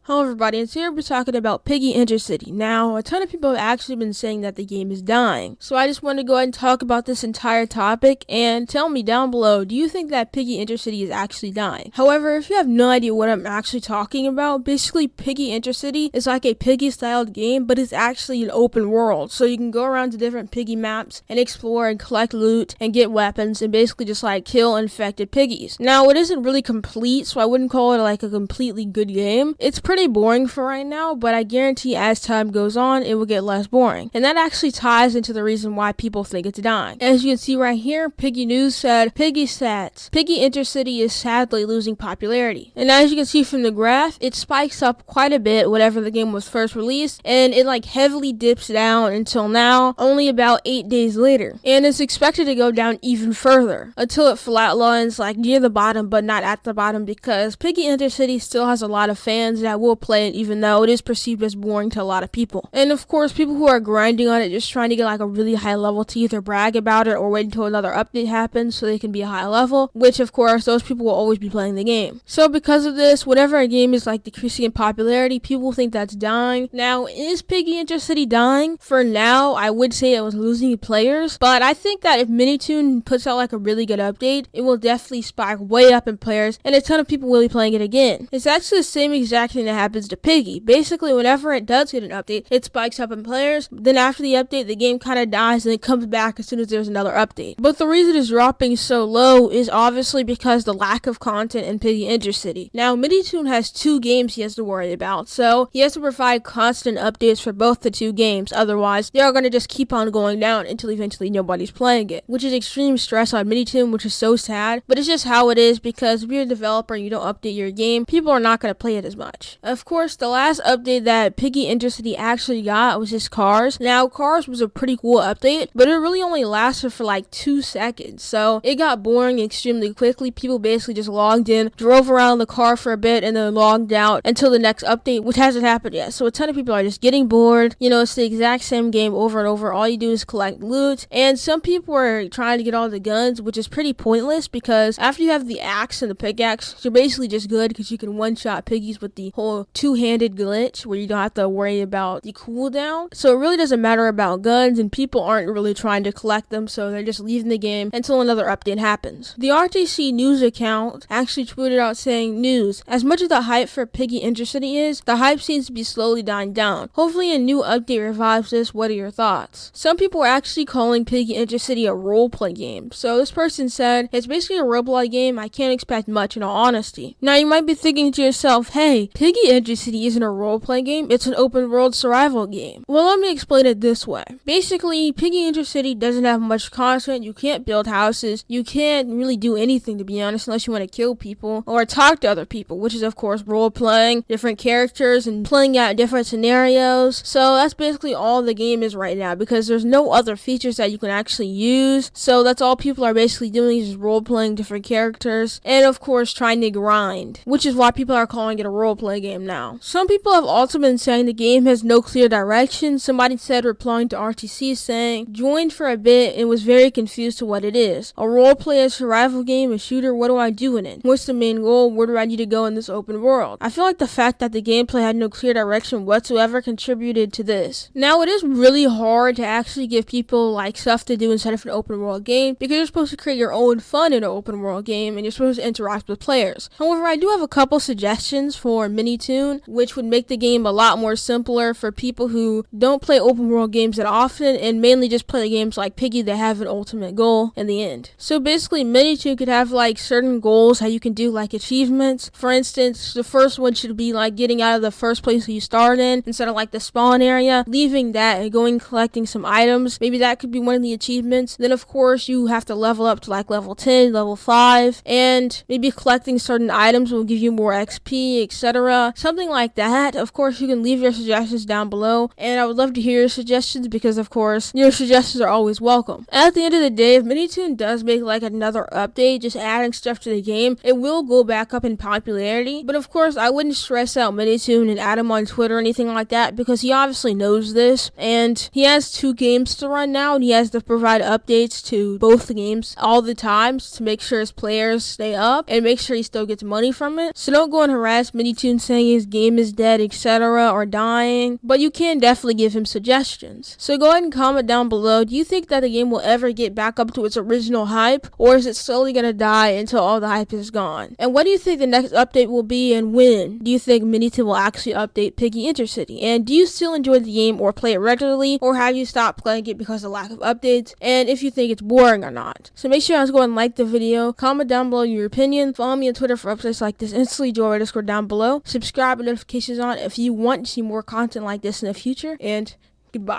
Hello everybody, and today we're talking about Piggy Intercity. Now, a ton of people have actually been saying that the game is dying. So I just want to go ahead and talk about this entire topic and tell me down below, do you think that Piggy Intercity is actually dying? However, if you have no idea what I'm actually talking about, basically Piggy Intercity is like a Piggy styled game, but it's actually an open world. So you can go around to different Piggy maps and explore and collect loot and get weapons and basically just like kill infected piggies. Now, it isn't really complete, so I wouldn't call it like a completely good game. It's pretty boring for right now, but I guarantee as time goes on, it will get less boring. And that actually ties into the reason why people think it's dying. As you can see right here, Piggy News said, Piggy Stats, Piggy Intercity is sadly losing popularity. And as you can see from the graph, it spikes up quite a bit whenever the game was first released, and it like heavily dips down until now, only about 8 days later. And it's expected to go down even further, until it flatlines like near the bottom, but not at the bottom, because Piggy Intercity still has a lot of fans that will play it even though it is perceived as boring to a lot of people. And of course, people who are grinding on it, just trying to get like a really high level to either brag about it or wait until another update happens so they can be a high level, which of course, those people will always be playing the game. So because of this, whenever a game is like decreasing in popularity, people think that's dying. Now, is Piggy Intercity dying? For now, I would say it was losing players, but I think that if minitoon puts out like a really good update, it will definitely spike way up in players and a ton of people will be playing it again. It's actually the same exact thing that happens to Piggy. Basically, whenever it does get an update, it spikes up in players, then after the update, the game kind of dies and it comes back as soon as there's another update. But the reason it's dropping so low is obviously because the lack of content in Piggy Intercity. Now, minitoon has 2 games he has to worry about, so he has to provide constant updates for both the 2 games, otherwise they are going to just keep on going down until eventually nobody's playing it, which is extreme stress on minitoon, which is so sad, but it's just how it is, because if you're a developer and you don't update your game, people are not going to play it as much. Of course, the last update that Piggy Intercity actually got was just Cars. Now, Cars was a pretty cool update, but it really only lasted for like 2 seconds, so it got boring extremely quickly. People basically just logged in, drove around the car for a bit, and then logged out until the next update, which hasn't happened yet. So a ton of people are just getting bored. You know, it's the exact same game over and over. All you do is collect loot, and some people are trying to get all the guns, which is pretty pointless, because after you have the axe and the pickaxe, you're basically just good because you can one-shot piggies with the whole two-handed glitch where you don't have to worry about the cooldown. So it really doesn't matter about guns, and people aren't really trying to collect them, so they're just leaving the game until another update happens. The RTC news account actually tweeted out saying, "News, as much as the hype for Piggy Intercity is, the hype seems to be slowly dying down. Hopefully a new update revives this. What are your thoughts?" Some people are actually calling Piggy Intercity a roleplay game. So this person said, "It's basically a roleplay game. I can't expect much in all honesty." Now you might be thinking to yourself, hey, Piggy Intercity isn't a roleplay game, it's an open world survival game. Well, let me explain it this way. Basically, Piggy Intercity doesn't have much content. You can't build houses. You can't really do anything, to be honest, unless you want to kill people or talk to other people, which is of course role playing different characters and playing out different scenarios. So that's basically all the game is right now, because there's no other features that you can actually use. So that's all people are basically doing, is role playing different characters and of course trying to grind, which is why people are calling it a roleplay game now. Some people have also been saying the game has no clear direction. Somebody said, replying to RTC, saying, "Joined for a bit and was very confused to what it is. A roleplay, a survival game, a shooter, what do I do in it? What's the main goal? Where do I need to go in this open world?" I feel like the fact that the gameplay had no clear direction whatsoever contributed to this. Now, it is really hard to actually give people like stuff to do instead of an open world game, because you're supposed to create your own fun in an open world game and you're supposed to interact with players. However, I do have a couple suggestions for minitoon, which would make the game a lot more simpler for people who don't play open world games that often and mainly just play games like Piggy that have an ultimate goal in the end. So basically, minitoon could have like certain goals how you can do like achievements. For instance, the first one should be like getting out of the first place you start in instead of like the spawn area, leaving that and going collecting some items. Maybe that could be one of the achievements. Then of course you have to level up to like level 10, level 5, and maybe collecting certain items will give you more XP, etc. Something like that. Of course, you can leave your suggestions down below, and I would love to hear your suggestions, because of course your suggestions are always welcome. At the end of the day, if minitoon does make like another update, just adding stuff to the game, it will go back up in popularity. But of course, I wouldn't stress out minitoon and add him on Twitter or anything like that, because he obviously knows this, and he has 2 games to run now, and he has to provide updates to both the games all the times to make sure his players stay up and make sure he still gets money from it. So don't go and harass minitoon saying saying his game is dead, etc. or dying, but you can definitely give him suggestions. So go ahead and comment down below, do you think that the game will ever get back up to its original hype, or is it slowly gonna die until all the hype is gone? And what do you think the next update will be, and when do you think minitoon will actually update Piggy Intercity? And do you still enjoy the game or play it regularly, or have you stopped playing it because of lack of updates, and if you think it's boring or not? So make sure you guys go and like the video, comment down below your opinion, follow me on Twitter for updates like this instantly, Joe__ down below, subscribe and notifications on if you want to see more content like this in the future, and goodbye.